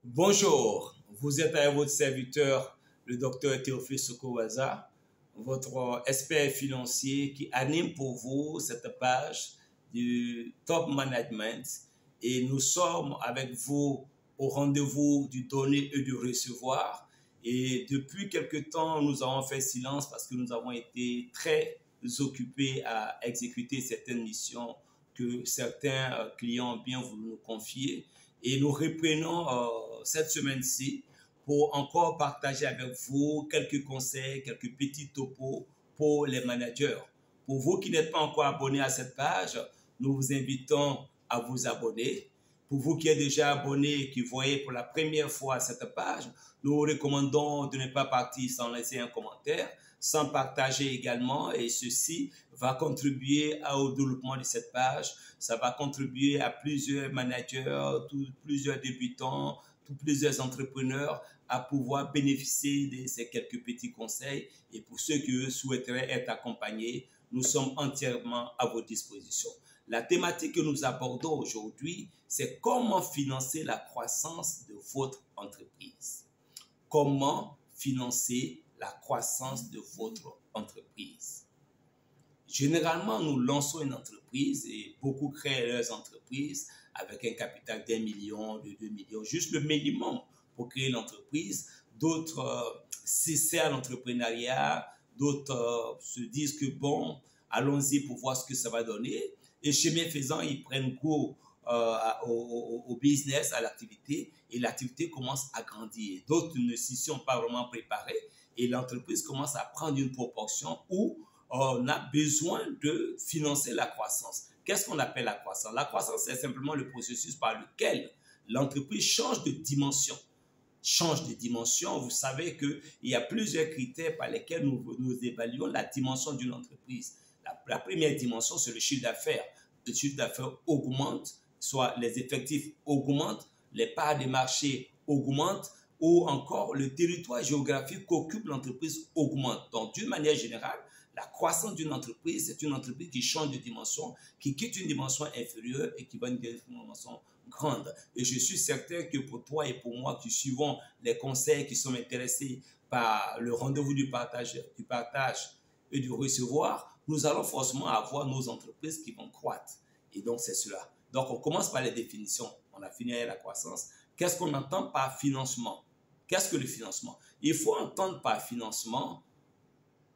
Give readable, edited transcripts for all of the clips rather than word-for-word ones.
Bonjour, vous êtes avec votre serviteur, le docteur Théophile Sokowaza, votre expert financier qui anime pour vous cette page du Top Management. Et nous sommes avec vous au rendez-vous du donner et du recevoir. Et depuis quelque temps, nous avons fait silence parce que nous avons été très occupés à exécuter certaines missions que certains clients ont bien voulu nous confier. Et nous reprenons cette semaine-ci pour encore partager avec vous quelques conseils, quelques petits topos pour les managers. Pour vous qui n'êtes pas encore abonnés à cette page, nous vous invitons à vous abonner. Pour vous qui êtes déjà abonnés et qui voyez pour la première fois cette page, nous vous recommandons de ne pas partir sans laisser un commentaire, sans partager également, et ceci va contribuer au développement de cette page. Ça va contribuer à plusieurs managers, plusieurs débutants, plusieurs entrepreneurs à pouvoir bénéficier de ces quelques petits conseils. Et pour ceux qui souhaiteraient être accompagnés, nous sommes entièrement à votre disposition. La thématique que nous abordons aujourd'hui, c'est comment financer la croissance de votre entreprise. Comment financer la croissance de votre entreprise. Généralement, nous lançons une entreprise et beaucoup créent leurs entreprises avec un capital d'1 million, de 2 millions, juste le minimum pour créer l'entreprise. D'autres s'essaient à l'entrepreneuriat, d'autres se disent que bon, allons-y pour voir ce que ça va donner. Et chemin faisant, ils prennent goût au business, à l'activité, et l'activité commence à grandir. D'autres ne s'y sont pas vraiment préparés et l'entreprise commence à prendre une proportion où on a besoin de financer la croissance. Qu'est-ce qu'on appelle la croissance? La croissance, c'est simplement le processus par lequel l'entreprise change de dimension. Change de dimension, vous savez qu'il y a plusieurs critères par lesquels nous évaluons la dimension d'une entreprise. La première dimension, c'est le chiffre d'affaires. Le chiffre d'affaires augmente, soit les effectifs augmentent, les parts de marché augmentent, ou encore le territoire géographique qu'occupe l'entreprise augmente. Donc, d'une manière générale, la croissance d'une entreprise, c'est une entreprise qui change de dimension, qui quitte une dimension inférieure et qui va une dimension grande. Et je suis certain que pour toi et pour moi qui suivons les conseils, qui sont intéressés par le rendez-vous du partage et du recevoir, nous allons forcément avoir nos entreprises qui vont croître. Et donc, c'est cela. Donc, on commence par les définitions. On a fini avec la croissance. Qu'est-ce qu'on entend par financement? Qu'est-ce que le financement? Il faut entendre par financement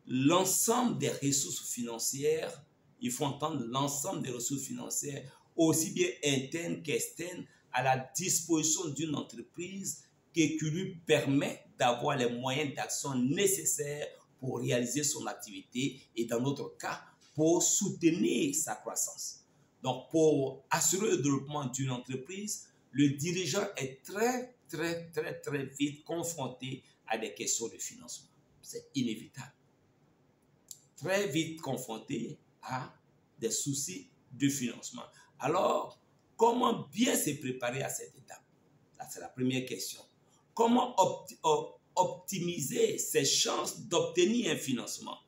l'ensemble des ressources financières. Il faut entendre l'ensemble des ressources financières, aussi bien internes qu'externes, à la disposition d'une entreprise qui lui permet d'avoir les moyens d'action nécessaires pour réaliser son activité et dans notre cas, pour soutenir sa croissance. Donc, pour assurer le développement d'une entreprise, le dirigeant est très vite confronté à des questions de financement. C'est inévitable. Très vite confronté à des soucis de financement. Alors, comment bien se préparer à cette étape? C'est la première question. Comment optimiser ses chances d'obtenir un financement?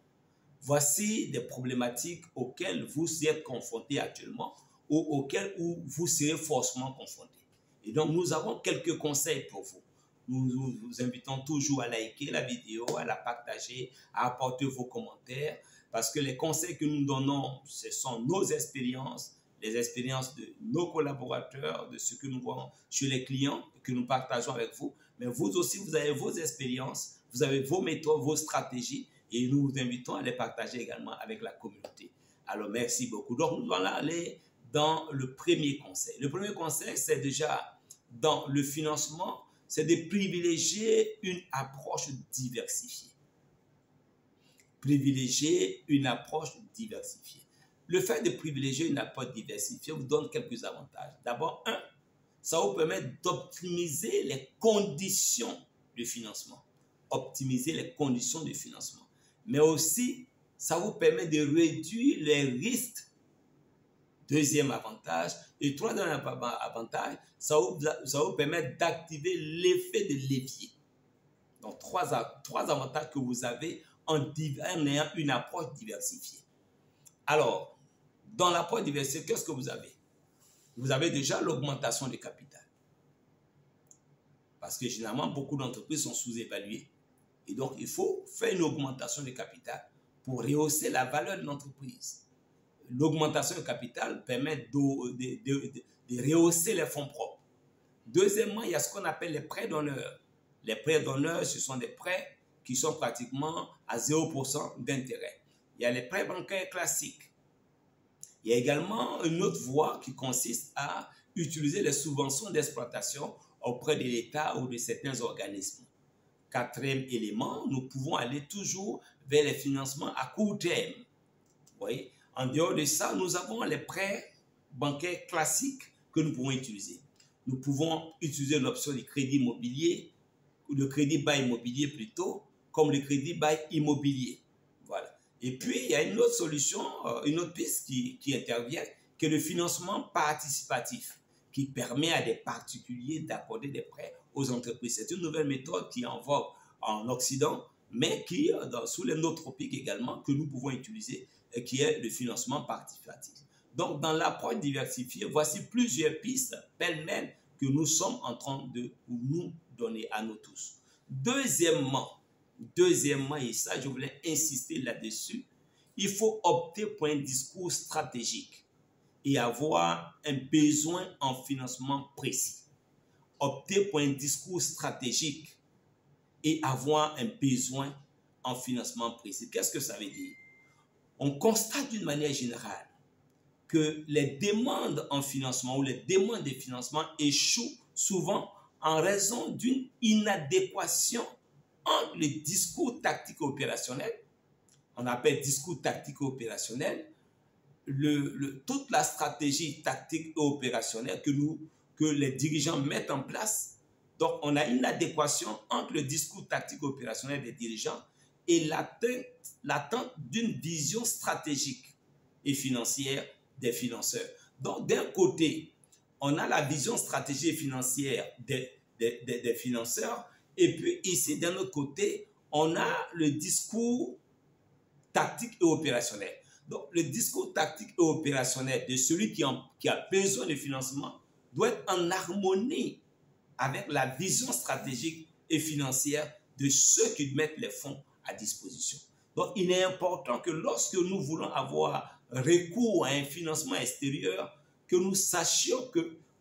Voici des problématiques auxquelles vous êtes confrontés actuellement ou auxquelles vous serez forcément confrontés. Et donc, nous avons quelques conseils pour vous. Nous vous invitons toujours à liker la vidéo, à la partager, à apporter vos commentaires, parce que les conseils que nous donnons, ce sont nos expériences, les expériences de nos collaborateurs, de ce que nous voyons chez les clients, que nous partageons avec vous. Mais vous aussi, vous avez vos expériences, vous avez vos méthodes, vos stratégies, et nous vous invitons à les partager également avec la communauté. Alors, merci beaucoup. Donc, nous allons aller dans le premier conseil. Le premier conseil, c'est déjà dans le financement, c'est de privilégier une approche diversifiée. Privilégier une approche diversifiée. Le fait de privilégier une approche diversifiée vous donne quelques avantages. D'abord, ça vous permet d'optimiser les conditions de financement. Optimiser les conditions de financement. Mais aussi, ça vous permet de réduire les risques. Deuxième avantage. Et troisième avantage, ça vous permet d'activer l'effet de levier. Donc, trois avantages que vous avez en ayant une approche diversifiée. Alors, dans l'approche diversifiée, qu'est-ce que vous avez? Vous avez déjà l'augmentation du capital. Parce que généralement, beaucoup d'entreprises sont sous-évaluées. Et donc, il faut faire une augmentation de capital pour rehausser la valeur de l'entreprise. L'augmentation de capital permet de rehausser les fonds propres. Deuxièmement, il y a ce qu'on appelle les prêts d'honneur. Les prêts d'honneur, ce sont des prêts qui sont pratiquement à 0% d'intérêt. Il y a les prêts bancaires classiques. Il y a également une autre voie qui consiste à utiliser les subventions d'exploitation auprès de l'État ou de certains organismes. Quatrième élément, nous pouvons aller toujours vers les financements à court terme. Vous voyez? En dehors de ça, nous avons les prêts bancaires classiques que nous pouvons utiliser. Nous pouvons utiliser l'option du crédit immobilier, ou le crédit bail immobilier plutôt, comme le crédit bail immobilier. Voilà. Et puis, il y a une autre solution, une autre piste qui intervient, qui est le financement participatif, qui permet à des particuliers d'accorder des prêts aux entreprises. C'est une nouvelle méthode qui est en vogue en Occident, mais qui, sous les notes tropiques également, que nous pouvons utiliser, qui est le financement participatif. Donc, dans l'approche diversifiée, voici plusieurs pistes pêle-mêle que nous sommes en train de nous donner à nous tous. Deuxièmement, et ça, je voulais insister là-dessus, il faut opter pour un discours stratégique et avoir un besoin en financement précis. Opter pour un discours stratégique et avoir un besoin en financement précis. Qu'est-ce que ça veut dire? On constate d'une manière générale que les demandes en financement ou les demandes de financement échouent souvent en raison d'une inadéquation entre le discours tactique et opérationnel, on appelle discours tactique et opérationnel, toute la stratégie tactique et opérationnelle que les dirigeants mettent en place. Donc, on a une adéquation entre le discours tactique et opérationnel des dirigeants et l'attente d'une vision stratégique et financière des financeurs. Donc, d'un côté, on a la vision stratégique et financière des financeurs, et puis ici, d'un autre côté, on a le discours tactique et opérationnel. Donc, le discours tactique et opérationnel de celui qui a besoin de financement doit être en harmonie avec la vision stratégique et financière de ceux qui mettent les fonds à disposition. Donc, il est important que lorsque nous voulons avoir recours à un financement extérieur, que nous sachions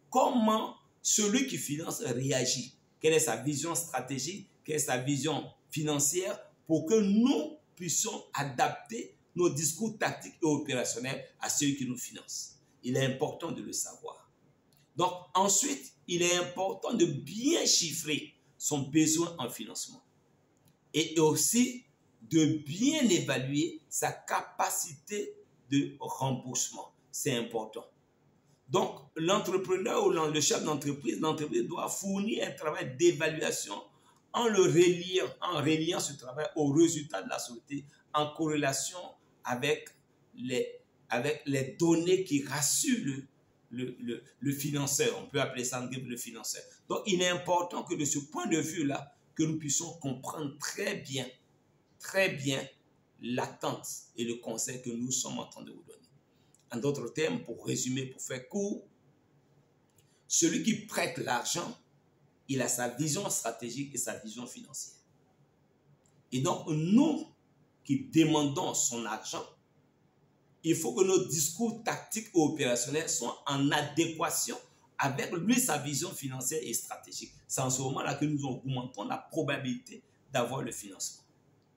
comment celui qui finance réagit. Quelle est sa vision stratégique, quelle est sa vision financière pour que nous puissions adapter nos discours tactiques et opérationnels à ceux qui nous financent. Il est important de le savoir. Donc, ensuite, il est important de bien chiffrer son besoin en financement et aussi de bien évaluer sa capacité de remboursement. C'est important. Donc, l'entrepreneur ou le chef d'entreprise, l'entreprise doit fournir un travail d'évaluation en reliant ce travail aux résultats de la société, en corrélation avec les données qui rassurent le financeur. On peut appeler ça le financeur. Donc, il est important que de ce point de vue-là, que nous puissions comprendre très bien l'attente et le conseil que nous sommes en train de vous donner. En d'autres termes, pour résumer, pour faire court, celui qui prête l'argent, il a sa vision stratégique et sa vision financière. Et donc, nous qui demandons son argent, il faut que nos discours tactiques et opérationnels soient en adéquation avec lui, sa vision financière et stratégique. C'est en ce moment-là que nous augmentons la probabilité d'avoir le financement.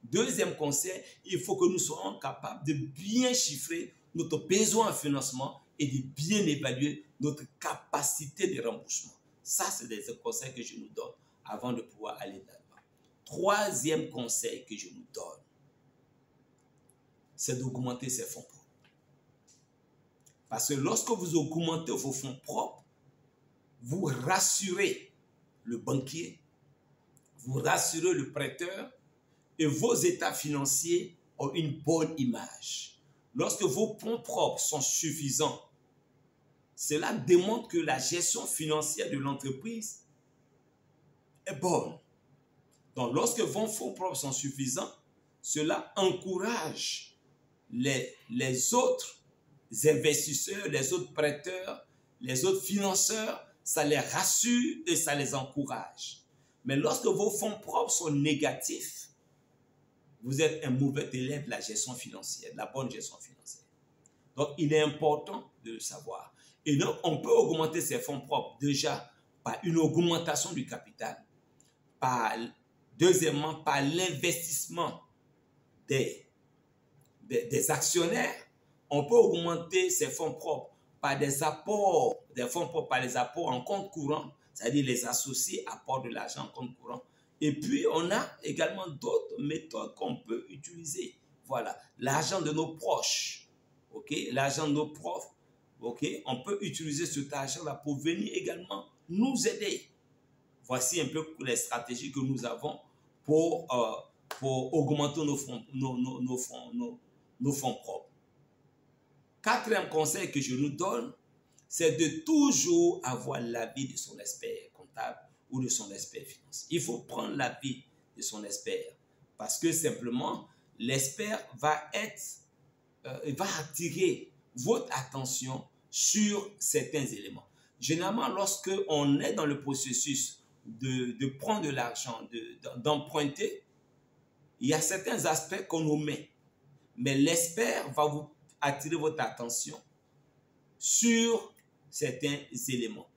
Deuxième conseil, il faut que nous soyons capables de bien chiffrer notre besoin en financement et de bien évaluer notre capacité de remboursement. Ça, c'est des conseils que je nous donne avant de pouvoir aller là-bas. Troisième conseil que je nous donne, c'est d'augmenter ses fonds propres. Parce que lorsque vous augmentez vos fonds propres, vous rassurez le banquier, vous rassurez le prêteur et vos états financiers ont une bonne image. Lorsque vos fonds propres sont suffisants, cela démontre que la gestion financière de l'entreprise est bonne. Donc, lorsque vos fonds propres sont suffisants, cela encourage les autres investisseurs, les autres prêteurs, les autres financeurs, ça les rassure et ça les encourage. Mais lorsque vos fonds propres sont négatifs, vous êtes un mauvais élève de la gestion financière, de la bonne gestion financière. Donc, il est important de le savoir. Et donc, on peut augmenter ses fonds propres déjà par une augmentation du capital, deuxièmement, par l'investissement des actionnaires. On peut augmenter ses fonds propres par des apports, des fonds propres par les apports en compte courant, c'est-à-dire les associés apportent de l'argent en compte courant. Et puis, on a également d'autres méthodes qu'on peut utiliser. Voilà, l'argent de nos proches, ok, l'argent de nos profs, ok, on peut utiliser cet argent-là pour venir également nous aider. Voici un peu les stratégies que nous avons pour augmenter nos fonds propres. Quatrième conseil que je nous donne, c'est de toujours avoir l'avis de son expert comptable ou de son expert financier. Il faut prendre l'avis de son expert parce que simplement, l'expert va attirer votre attention sur certains éléments. Généralement, lorsque on est dans le processus de prendre de l'argent, d'emprunter, il y a certains aspects qu'on omet. Mais l'expert va vous attirer votre attention sur certains éléments,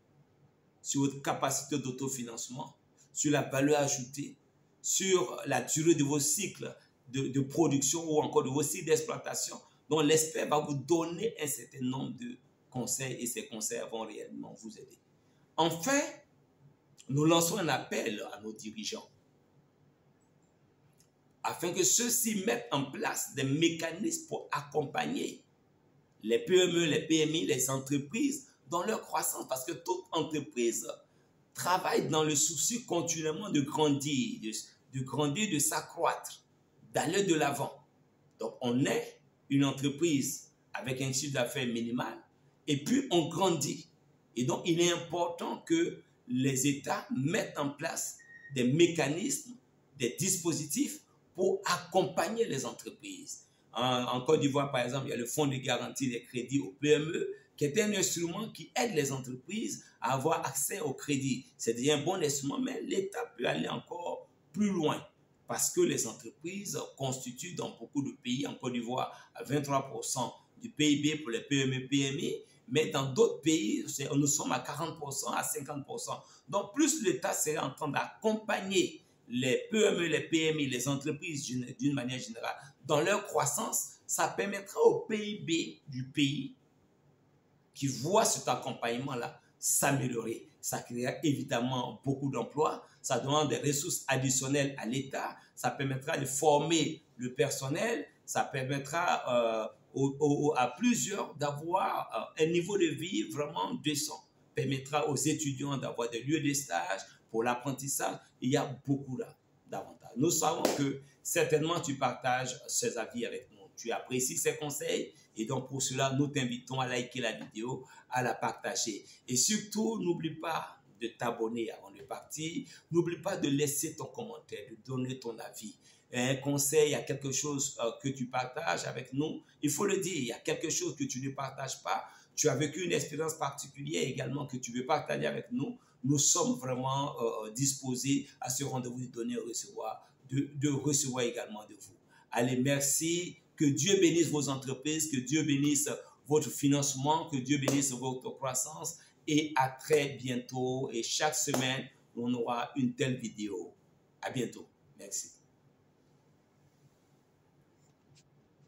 sur votre capacité d'autofinancement, sur la valeur ajoutée, sur la durée de vos cycles de production ou encore de vos cycles d'exploitation. Donc, l'expert va vous donner un certain nombre de conseils et ces conseils vont réellement vous aider. Enfin, nous lançons un appel à nos dirigeants afin que ceux-ci mettent en place des mécanismes pour accompagner les PME, les PMI, les entreprises dans leur croissance. Parce que toute entreprise travaille dans le souci continuellement de grandir, de s'accroître, d'aller de l'avant. Donc, on est une entreprise avec un chiffre d'affaires minimal et puis on grandit. Et donc, il est important que les États mettent en place des mécanismes, des dispositifs pour accompagner les entreprises. En Côte d'Ivoire, par exemple, il y a le Fonds de garantie des crédits aux PME, qui est un instrument qui aide les entreprises à avoir accès au crédit. C'est un bon instrument, mais l'État peut aller encore plus loin parce que les entreprises constituent dans beaucoup de pays, en Côte d'Ivoire, à 23% du PIB pour les PME, PMI, mais dans d'autres pays, nous sommes à 40%, à 50%. Donc, plus l'État serait en train d'accompagner les PME, les PMI, les entreprises d'une manière générale, dans leur croissance, ça permettra au PIB du pays qui voit cet accompagnement-là s'améliorer. Ça créera évidemment beaucoup d'emplois, ça demande des ressources additionnelles à l'État, ça permettra de former le personnel, ça permettra à plusieurs d'avoir un niveau de vie vraiment décent, permettra aux étudiants d'avoir des lieux de stage pour l'apprentissage. Il y a beaucoup d'avantages. Nous savons que certainement tu partages ces avis avec nous, tu apprécies ces conseils et donc pour cela nous t'invitons à liker la vidéo, à la partager et surtout n'oublie pas de t'abonner avant de partir, n'oublie pas de laisser ton commentaire, de donner ton avis. Un conseil, il y a quelque chose que tu partages avec nous, il faut le dire, il y a quelque chose que tu ne partages pas, tu as vécu une expérience particulière également que tu veux partager avec nous, nous sommes vraiment disposés à ce rendez-vous de donner et recevoir, de recevoir également de vous. Allez, merci, que Dieu bénisse vos entreprises, que Dieu bénisse votre financement, que Dieu bénisse votre croissance et à très bientôt. Et chaque semaine, on aura une telle vidéo. À bientôt. Merci.